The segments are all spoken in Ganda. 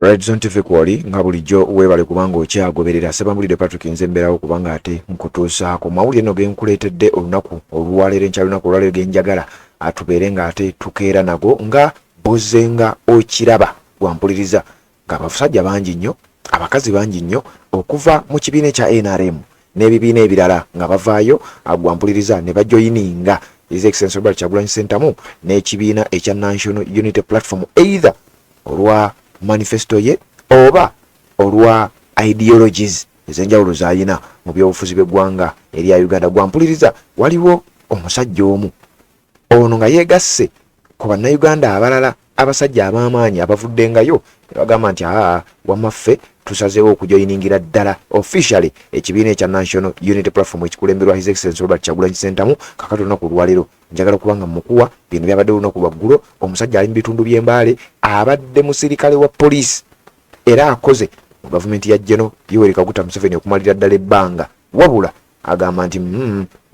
Red Zone TV kwali nga bulijjo webale kubanga okyagoberera Sebamulide Patrick Nzemberawo kubanga ate nkutuusaako mawulire no genkuleetedde olunaku olwaleero enkyalunako olwaleero genjagala atubeere nga ate tukeera nago nga bozenga okiraba gwampuliriza ng'abasajja bangi nnyo abakazi bangi nnyo okuva mu kibiina ekya NRM n'ebibiina ebirala nga bavaayo gwampuliriza ne bajoyininga His Excellency Robert Kyagulanyi Ssentamu n'ekibiina ekya National Unity Platform either olwa manifesto ye oba olwa ideologies ezenjawulo zayina mu byobufuzi bw'eggwanga erya Uganda. Gwampuliriza waliwo omusajja omu ono nga yeegasse ku bannayuganda abalala abasajja ab'amaanyi abavuddengayo ne bagamba nti wamaffe tusazeewo okujoyiningira ddala officially ekibiina ekya National Unity Platform ekikulemberwa His Excellency Robert Kyagulanyi Ssentamu. Kakati olunaku olwaleero njagala kubanga mukuwa bino byabadde olunaku lwaggulo omusajja ali mu bitundu by'Embale abadde musirikale wa poliisi era akoze mu gavumenti ya General Yoweri Kaguta Museveni okumalira ddala ebbanga wabula agamba nti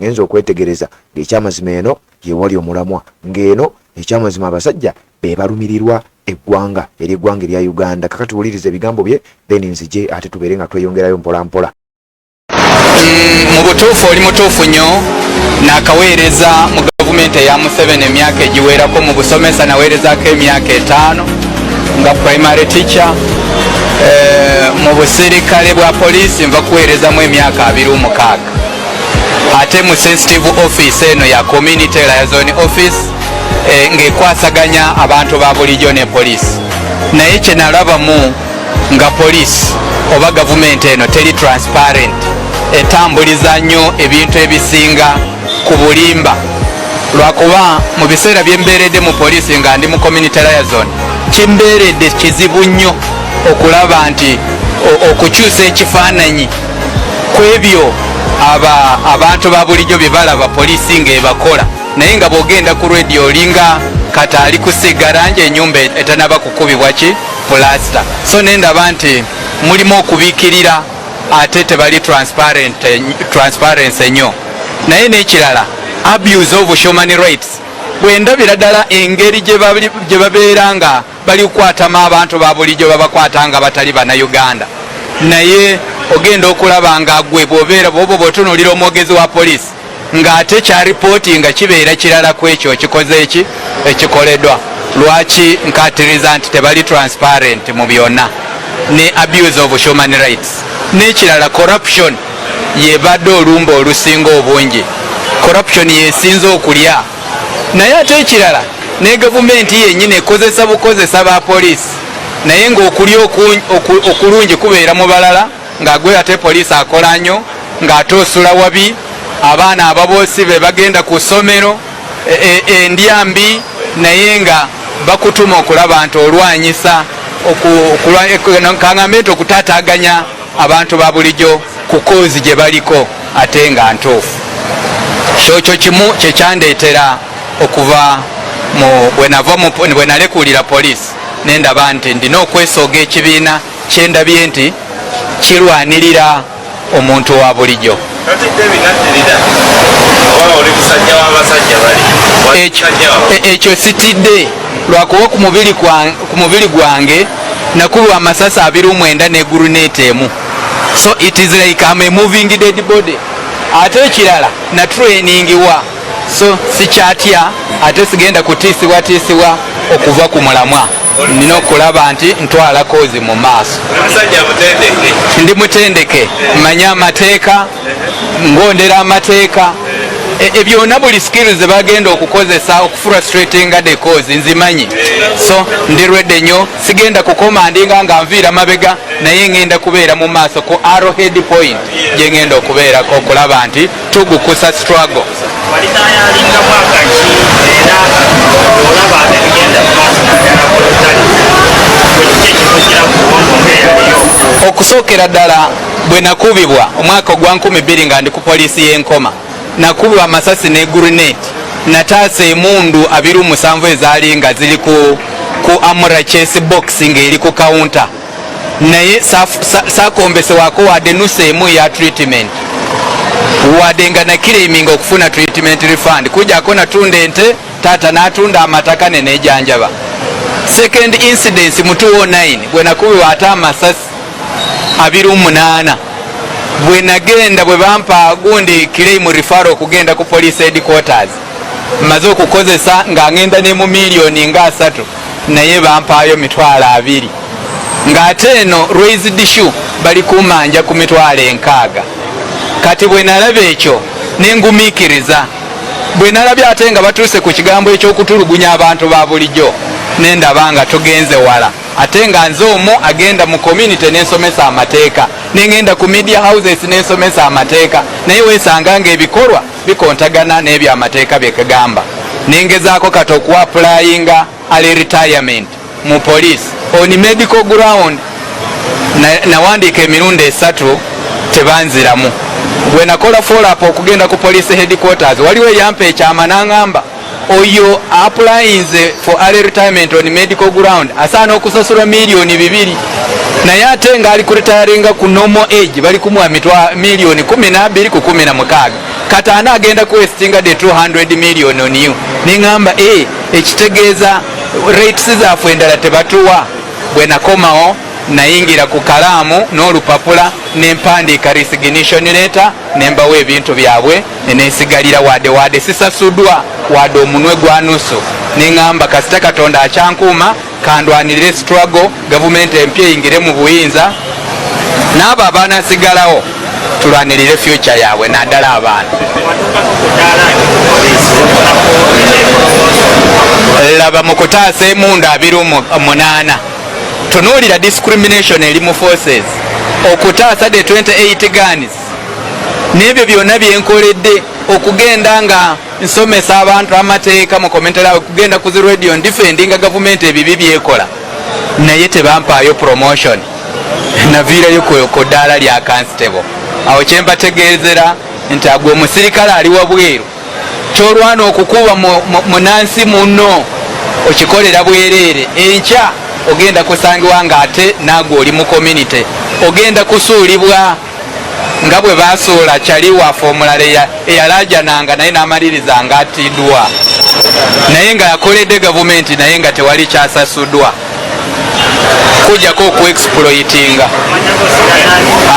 ngenza okwetegereza ng'ekyamazima eno yewali omulamwa ng'eno ekyamazima abasajja be balumirirwa eggwanga ery'eggwanga erya Uganda. Kakati wuliriza ebigambo bye then nzije ate tubeere nga tweyongerayo mpola mpola. Mu butuufu oli mutuufu nnyo n'akaweereza mu gavumenti eya Museveni emyaka egiwerako mu busomesa naweerezaako emyaka 5 nga primary teacher, mu busirikale bwa poliisi nva kuweerezamu emyaka 26 ate mu sensitive office eno ya community liaison office ng'ekwasaganya abantu ba bulijjo ne poliisi. Naye kye nalabamu nga poliisi oba gavumenti eno teri transparent, etambuliza nnyo ebintu ebisinga ku bulimba. Lwakuba mu biseera bye mbeeredde mu poliisi nga ndi mu community liaison kimbeeredde kizibu nnyo okulaba nti okukyusa ekifaananyi ku ebyo abantu ba bulijjo bye balaba poliisi ng'ebakola, naye nga bw'ogenda ku radio olinga kati ali kusiga langi ennyumba etanaba kukubibwa ki pulasta. So nendaba nti mulimu okubiikirira ate tebali transparency ennyo. Naye n'ekirala abuse of human rights bwendabira ddala engeri gye babeera nga bali kukwatamu abantu ba bulijjo babakwata nga batali bannayuganda. Naye ogenda okulaba nga gwe bw'obeera bw'otunuulira omwogezi wa poliisi ng'ate kya ripooti nga kibeera kirala ku ekyo kikoze ekikoleddwa. Lwaki nkatiriza nti tebali transparent mu byonna, ne abuse of human rights. N'ekirala corruption yebadde olumba olusinga obungi, corruption yesinze okulya. Naye ate ekirala ne gavumenti yennyini ekozesa bukozesa ba poliisi, naye ng'okulya okulungi kubeera mu balala ng'agwe ate poliisi akola nnyo ng'ate osula wabi. Abaana ababoosi be bagenda ku ssomero endyambi naye nga bakutuma okulaba nti olwanyisa kaŋŋambe nti okutaataaganya abantu ba bulijjo ku koozi gye baliko ate nga ntuufu. Kyokyo kimu kyekyandeetera okuva bwe nalekuulira poliisi nendaba nti ndina okwesooga ekibiina kyendabye nti kirwanirira omuntu wa bulijjo. Ekyo sitidde lwakuba ku mubiri gwange nakulwa amasasi 29 ne guruneti emu. So it is like I'm a moving dead body. Ate ekirala na trainingiwa, so sikyatya ate sigenda kutiisibwa okuva ku mulamwa. Nina okulaba nti ntwala koozi mu maaso. Ndi mutendeke, manya amateeka, ngondera amateeka. Byonna buli skills ze bagenda okukozesa okufrustratinga the cause nzimanyi. So ndirwedde nnyo, sigenda kukomandinga nga nviira mabega, naye ngenda kubeera mu maaso ku arrowhead point gye ngenda okubeerako okulaba nti tugukusa struggle. Okusookera ddala bwe nakubibwa omwaka ogwa 2000 nga ndi ku poliisi y'Enkoma, nakubibwa amasasi ne guruneti, nataasa emundu 27 ezaali nga ziri ku amura chase box ng'eri ku counter, naye saakombesewako wadde nusu emu ya treatment, wadde nga nakiraiminga okufuna treatment refund. Kujjako natunda ente, taata n'atunda amataka ne neejanjaba. second incidence mu 209 bwe nakubibwa ate amasasi 28 bwe nagenda bwe bampa gundi kirei mu referral okugenda ku police headquarters maze okukozesa nga ngenda ne mu miliyoni nga 3 naye bampaayo 20,000 ng'ate eno raised issue bali kumanja ku 60,000 kati bwe nalaba ekyo nengumiikiriza bwe nalabye ate nga batuuse ku kigambo eky'okutulugunya abantu ba bulijjo nendaba nga tugenze wala ate nga nze omwo agenda mu community nensomesa amateeka nengenda ku media houses nensomesa amateeka naye weesanga ng'ebikolwa bikontagana n'ebyo amateeka byekagamba nengezaako kati okuapplyinga ali retirement mu police on medical ground nawandiika emirundi 3 tebanziramu bwe nakola follow-up okugenda ku police headquarters waliwo eyampa ekyama n'angamba oyo applyinze for early retirement on medical ground asaana okusasula miliyoni 2 naye ate ng'ali ku retiringa ku normal age bali kumuwa miliyoni 12 ku 16 kati ana agenda kuwestinga the 200 million on you neŋŋamba ekitegeeza rates zaaffe endala tebatuwa bwe nakomawo nayingira ku kalaamu n'olupapula nempandiika resignation letter nembawo ebintu byabwe nenesigalira wadde sisasuddwa wadde omunwe gwa nusu neŋŋamba kasita katonda akyankuuma kandwanirire struggle gavumenti empya eyingire mu buyinza n'abo abaanasigalawo tulwanirire future yaabwe naddala abaana laba mu kutaasa emundu 28 tunuulira discrimination eri mu forces okutaasa the 28 guns n'ebyo byonna byenkoledde okugenda nga nsomesa abantu amateeka mu komentera okugenda ku zi radio ndifendinga gavumenti ebibi byekola naye tebampaayo promotion naviirayo ku ddaala lya constable awo kyembategeezera nti agwe omusirikale ali wabweru kyolwana okukuba munansi munno okikolera bwereere enkya ogenda kusangibwa ng'ate naagwe oli mu community ogenda kusuulibwa nga bwe basuula kyali waffe omulala eyalajananga naye n'amaliriza nga atiddwa naye nga yakoledde gavumenti naye nga tewali kyasasuddwa kujjako okuexploitinga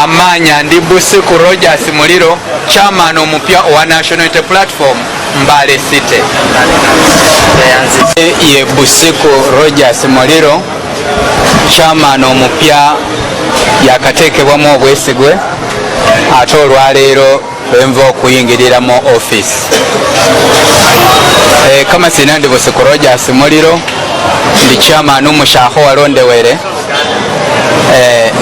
amaanya ndi Busiku Rogers Muliro chairman omupya owa National Unity Platform Mbale City ye Busiku Rogers Muliro chairman omupya yakateekebwamu obwesigwe ate olwaleero bwenva okuyingirira mu office kama sina ndi Busiku Rogers Muliro ndi chairman omushaho walondewere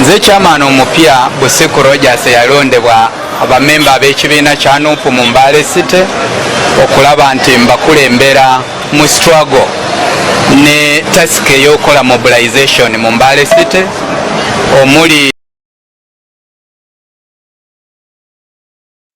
nze chairman omupya Busiku Rogers yalondebwa abamemba ab'ekibiina kya NUP mu Mbale City okulaba nti mbakulembera mu struggle ne task ey'okola mobilization mu Mbale City omuli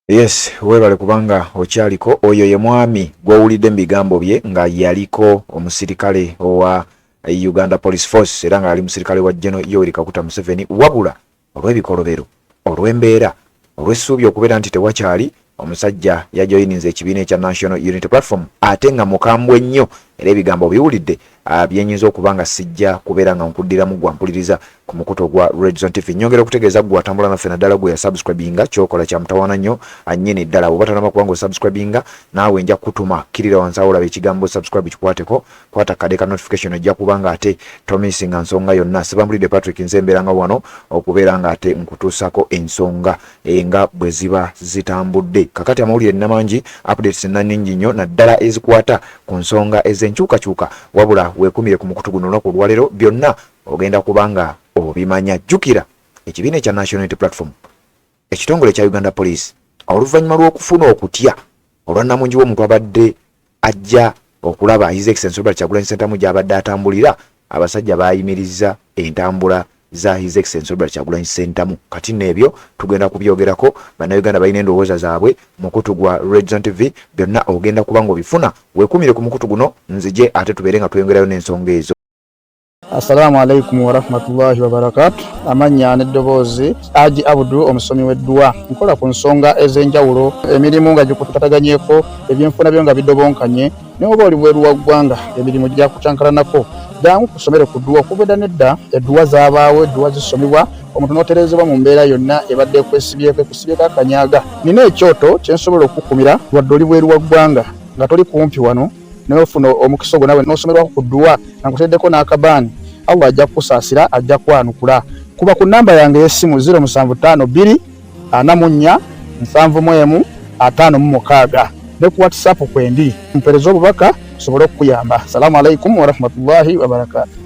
Yes, webale kubanga okyaliko oyo ye mwami gw'owulidde mu bigambo bye nga yaliko omusirikale owa Uganda Police Force era nga ali musirikale wa General Yoweri Kaguta Museveni wabula olw'ebikolobero olw'embeera olw'essuubi okubeera nti tewakyali omusajja yajoyininze ekibiina ekya National Unity Platform ate nga mukambwe nnyo era ebigambo biwulidde byenyinza okuba nga sijja kubeera nga nkuddiramu gwampuliriza ku mukuto gwa Red Zone TV. Nyongera okutegeeza gwe atambula naffe naddala gwe yasubscribinga kyokola kya mutawaana nnyo annyini ddala oba tanaba kuba ng'osubscribinga naawe nja kutuma kirira wansi awo olaba ekigambo subscribe kikwateko kwata kade ka notification ojja kuba nga ate tomisinga nsonga yonna. Sebambulidde Patrick nze mbeeranga wano okubeera nga ate nkutuusako ensonga nga bwe ziba zitambudde. Kakati amawulire nnamangi updates nningi nnyo naddala ezikwata ku nsonga ez'enkyukakyuka wabula weekumire ku mukutu guno olunaku olwaleero byonna ogenda kubanga obimanya. Jjukira ekibiina ekya National Unity Platform ekitongole kya Uganda Police oluvannyuma lw'okufuna okutya olwannamungi w'omuntu abadde ajja okulaba His Excellency Robert Kyagulanyi Ssentamu gy'abadde atambulira abasajja baayimiriza entambula za His Excellency Robert Kyagulanyi Ssentamu. Kati n'ebyo tugenda kubyogerako. Bannayuganda balina endowooza zaabwe mukutu gwa Red Zone TV byonna ogenda kuba ng'obifuna weekumire ku mukutu guno nzije ate tubeere nga tweyongerayo n'ensonga ezo. Assalamu alaikum wa rahmatullahi wa barakatuh. Amanya n'eddoboozi Haji Abdul omusomi w'eddua nkola ku nsonga ez'enjawulo emirimu nga gikutataganyeko ebyenfuna byo nga bidobonkanye ne oba oli bweru wa ggwanga emirimu gya kucankalanako jangu kusomere ku dduwa okubeda nedda edduwa zaabaawo edduwa zisomebwa omuntu n'oterezebwa mu mbeera yonna ebadde ekwesibyeko ekusibyeko akanyaaga. Nina ekyoto kye nsobola okukumira wadde oli bweru wa ggwanga nga toli kumpi wano n'ofuna omukisa ogwo nawe n'osomerwako ku dduwa nga nkuteddeko n'akabaani, Allah ajja kukusaasira, ajja kwanukula. Kuba ku nnamba yange y'essimu 0752 44 71 56 ne ku WhatsApp kwendi mpereza obubaka sobole okukuyamba. Assalamu alaikum warahmatullahi wabarakatuh.